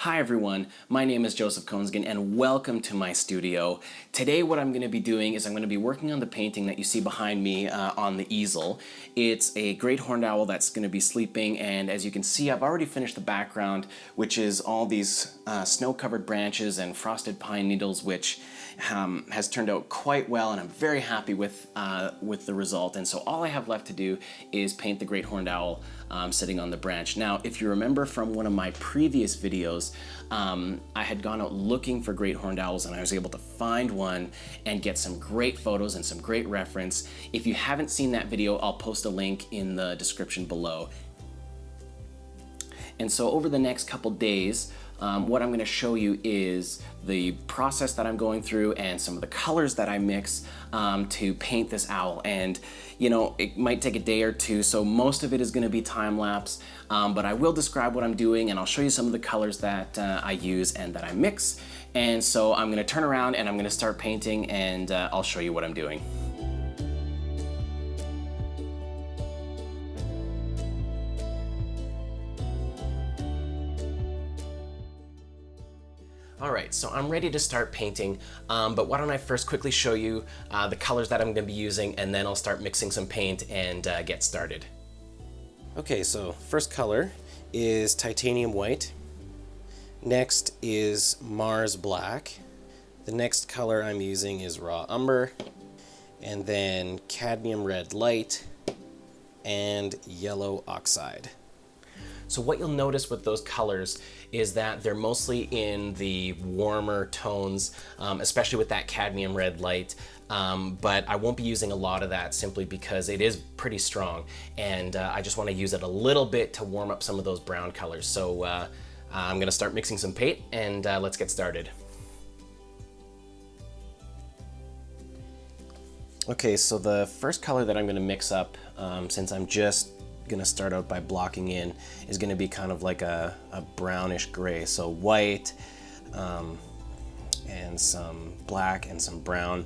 Hi everyone, my name is Joseph Koensgen and welcome to my studio. Today what I'm going to be doing is I'm going to be working on the painting that you see behind me on the easel. It's a great horned owl that's going to be sleeping, and as you can see I've already finished the background, which is all these snow-covered branches and frosted pine needles, which has turned out quite well, and I'm very happy with the result. And so all I have left to do is paint the great horned owl sitting on the branch. Now, if you remember from one of my previous videos, I had gone out looking for great horned owls, and I was able to find one and get some great photos and some great reference. If you haven't seen that video, I'll post a link in the description below. And so over the next couple days, what I'm going to show you is the process that I'm going through and some of the colors that I mix to paint this owl. And you know, it might take a day or two, so most of it is going to be time lapse, but I will describe what I'm doing, and I'll show you some of the colors that I use and that I mix. And so I'm going to turn around and I'm going to start painting, and I'll show you what I'm doing. Alright, so I'm ready to start painting, but why don't I first quickly show you the colors that I'm going to be using, and then I'll start mixing some paint and get started. Okay, so first color is titanium white. Next is Mars black. The next color I'm using is raw umber, and then cadmium red light and yellow oxide. So what you'll notice with those colors is that they're mostly in the warmer tones, especially with that cadmium red light, but I won't be using a lot of that simply because it is pretty strong, and I just want to use it a little bit to warm up some of those brown colors. So I'm going to start mixing some paint, and let's get started. Okay, so the first color that I'm going to mix up, since I'm just going to start out by blocking in, is going to be kind of like a brownish gray. So white and some black and some brown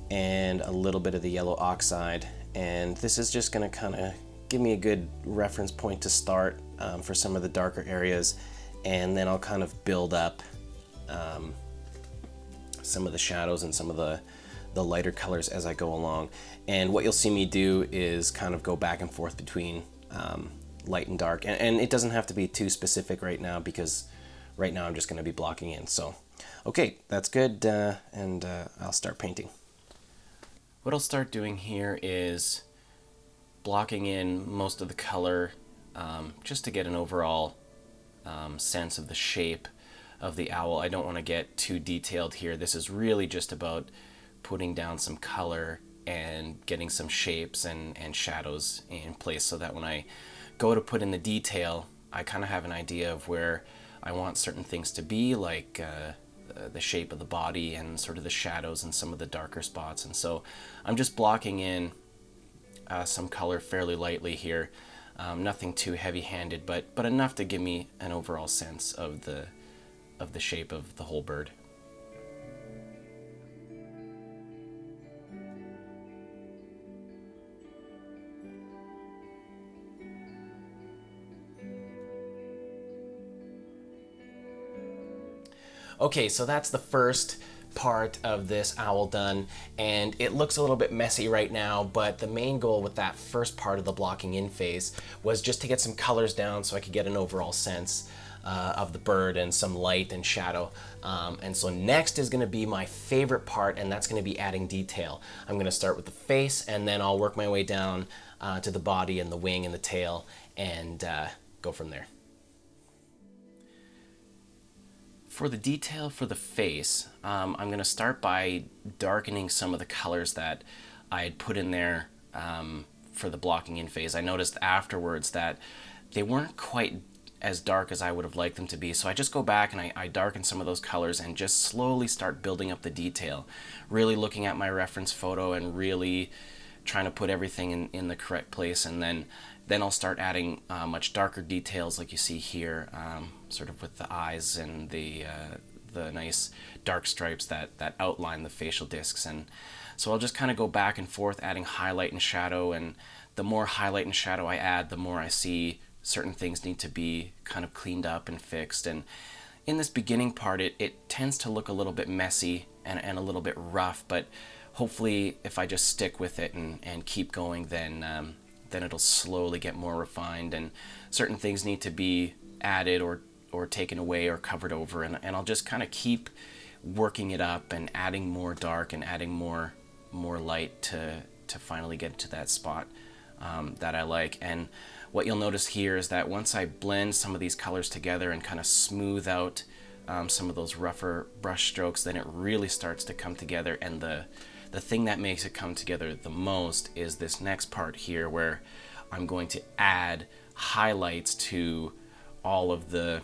and a little bit of the yellow oxide. And this is just going to kind of give me a good reference point to start for some of the darker areas, and then I'll kind of build up some of the shadows and some of the lighter colors as I go along. And what you'll see me do is kind of go back and forth between light and dark, and it doesn't have to be too specific right now because right now I'm just going to be blocking in. So okay, that's good, and I'll start painting. What I'll start doing here is blocking in most of the color just to get an overall sense of the shape of the owl. I don't want to get too detailed here. This is really just about putting down some color and getting some shapes and shadows in place so that when I go to put in the detail, I kind of have an idea of where I want certain things to be, like the shape of the body and sort of the shadows and some of the darker spots. And so I'm just blocking in some color fairly lightly here, nothing too heavy-handed, but enough to give me an overall sense of the shape of the whole bird. Okay, so that's the first part of this owl done, and it looks a little bit messy right now, but the main goal with that first part of the blocking in phase was just to get some colors down so I could get an overall sense of the bird and some light and shadow. And so next is going to be my favorite part, and that's going to be adding detail. I'm going to start with the face, and then I'll work my way down to the body and the wing and the tail, and go from there. For the detail for the face, I'm going to start by darkening some of the colors that I had put in there for the blocking in phase. I noticed afterwards that they weren't quite as dark as I would have liked them to be, so I just go back and I darken some of those colors and just slowly start building up the detail, really looking at my reference photo and really trying to put everything in the correct place, and then I'll start adding much darker details like you see here, sort of with the eyes and the nice dark stripes that outline the facial discs. And so I'll just kind of go back and forth adding highlight and shadow, and the more highlight and shadow I add, the more I see certain things need to be kind of cleaned up and fixed. And in this beginning part, it tends to look a little bit messy and a little bit rough, but hopefully if I just stick with it and keep going, then it'll slowly get more refined, and certain things need to be added or taken away or covered over, and I'll just kind of keep working it up and adding more dark and adding more light to finally get to that spot that I like. And what you'll notice here is that once I blend some of these colors together and kind of smooth out some of those rougher brush strokes, then it really starts to come together. And the thing that makes it come together the most is this next part here, where I'm going to add highlights to all of the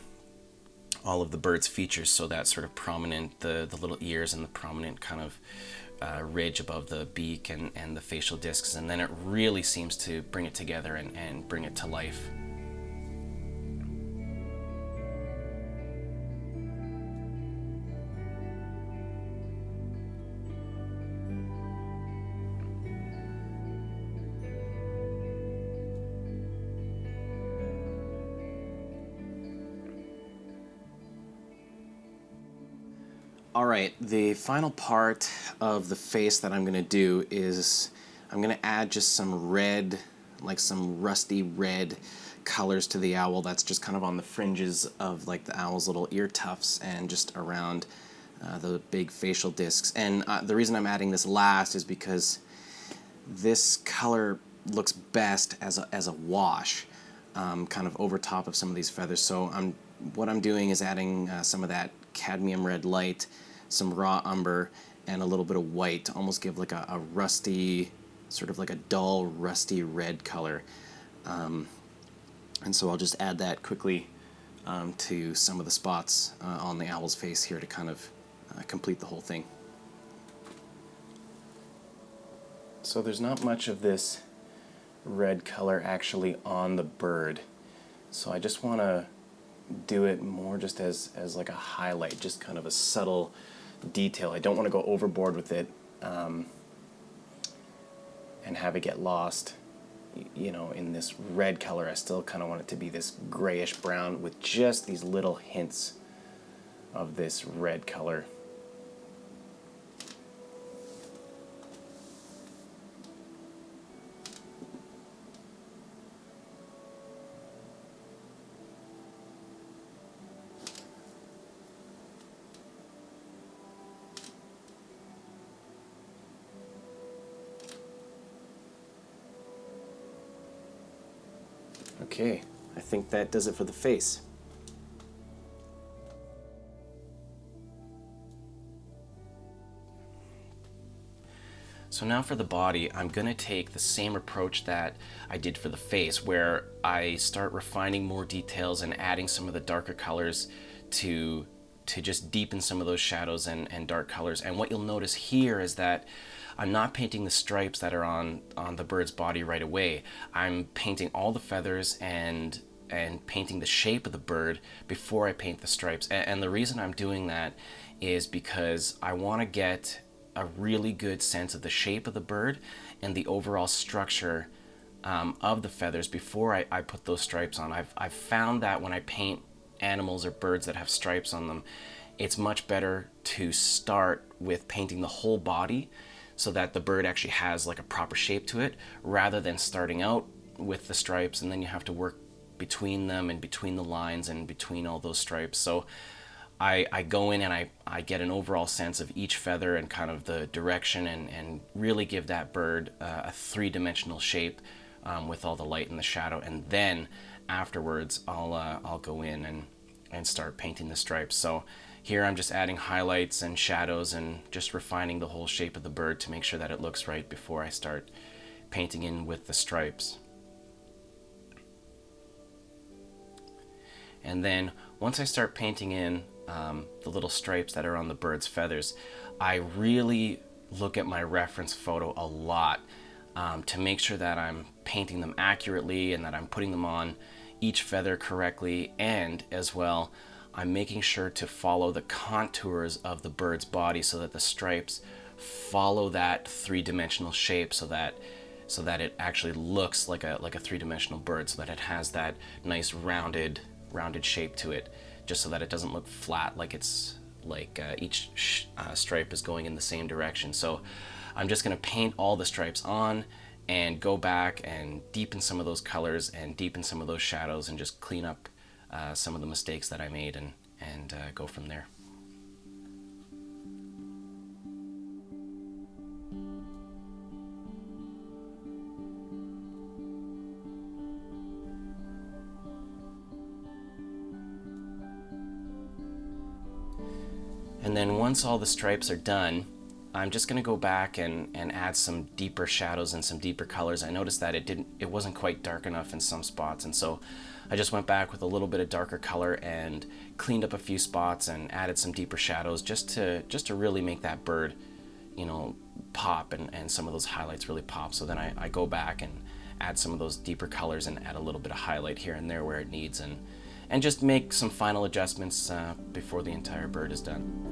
bird's features, so that sort of prominent, the little ears and the prominent kind of ridge above the beak and the facial discs, and then it really seems to bring it together and bring it to life. All right, the final part of the face that I'm going to do is I'm going to add just some red, like some rusty red colors to the owl. That's just kind of on the fringes of like the owl's little ear tufts and just around the big facial discs. And the reason I'm adding this last is because this color looks best as a wash, kind of over top of some of these feathers. So what I'm doing is adding some of that cadmium red light, some raw umber, and a little bit of white to almost give like a rusty, sort of like a dull rusty red color. And so I'll just add that quickly to some of the spots on the owl's face here to kind of complete the whole thing. So there's not much of this red color actually on the bird, so I just want to do it more just as like a highlight, just kind of a subtle detail. I don't want to go overboard with it and have it get lost, you know, in this red color. I still kind of want it to be this grayish brown with just these little hints of this red color. Okay, I think that does it for the face. So now for the body, I'm going to take the same approach that I did for the face, where I start refining more details and adding some of the darker colors to just deepen some of those shadows and dark colors. And what you'll notice here is that I'm not painting the stripes that are on the bird's body right away. I'm painting all the feathers and painting the shape of the bird before I paint the stripes. And the reason I'm doing that is because I want to get a really good sense of the shape of the bird and the overall structure of the feathers before I put those stripes on. I've found that when I paint animals or birds that have stripes on them, it's much better to start with painting the whole body so that the bird actually has like a proper shape to it, rather than starting out with the stripes and then you have to work between them and between the lines and between all those stripes. So I go in and I get an overall sense of each feather and kind of the direction and really give that bird a three-dimensional shape with all the light and the shadow. And then afterwards I'll go in and start painting the stripes. So here I'm just adding highlights and shadows and just refining the whole shape of the bird to make sure that it looks right before I start painting in with the stripes. And then once I start painting in the little stripes that are on the bird's feathers, I really look at my reference photo a lot to make sure that I'm painting them accurately and that I'm putting them on each feather correctly, and as well I'm making sure to follow the contours of the bird's body so that the stripes follow that three-dimensional shape, so that so that it actually looks like a three-dimensional bird, so that it has that nice rounded shape to it, just so that it doesn't look flat, like it's like each stripe is going in the same direction. So I'm just going to paint all the stripes on and go back and deepen some of those colors and deepen some of those shadows and just clean up some of the mistakes that I made and go from there. And then once all the stripes are done, I'm just going to go back and add some deeper shadows and some deeper colors. I noticed that it wasn't quite dark enough in some spots, and so I just went back with a little bit of darker color and cleaned up a few spots and added some deeper shadows just to really make that bird, you know, pop, and some of those highlights really pop. So then I go back and add some of those deeper colors and add a little bit of highlight here and there where it needs, and just make some final adjustments before the entire bird is done.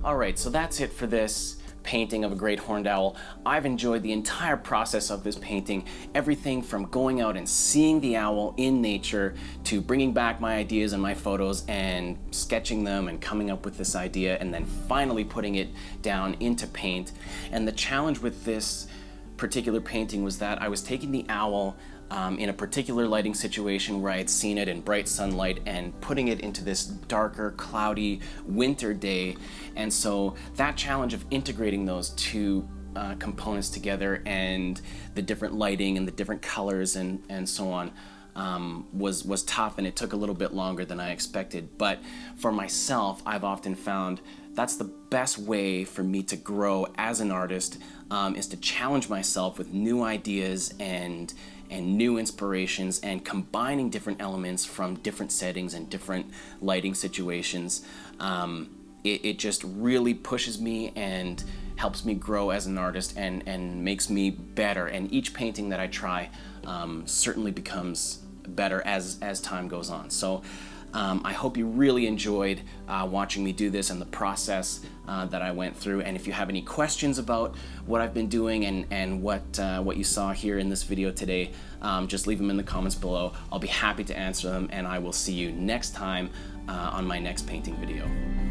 Alright, so that's it for this painting of a great horned owl. I've enjoyed the entire process of this painting, everything from going out and seeing the owl in nature to bringing back my ideas and my photos and sketching them and coming up with this idea and then finally putting it down into paint. And the challenge with this particular painting was that I was taking the owl in a particular lighting situation where I had seen it in bright sunlight and putting it into this darker, cloudy winter day. And so that challenge of integrating those two components together and the different lighting and the different colors and so on was tough, and it took a little bit longer than I expected. But for myself, I've often found that's the best way for me to grow as an artist, is to challenge myself with new ideas and new inspirations and combining different elements from different settings and different lighting situations. It just really pushes me and helps me grow as an artist and makes me better. And each painting that I try certainly becomes better as time goes on. So I hope you really enjoyed watching me do this and the process that I went through. And if you have any questions about what I've been doing and what you saw here in this video today, just leave them in the comments below. I'll be happy to answer them, and I will see you next time on my next painting video.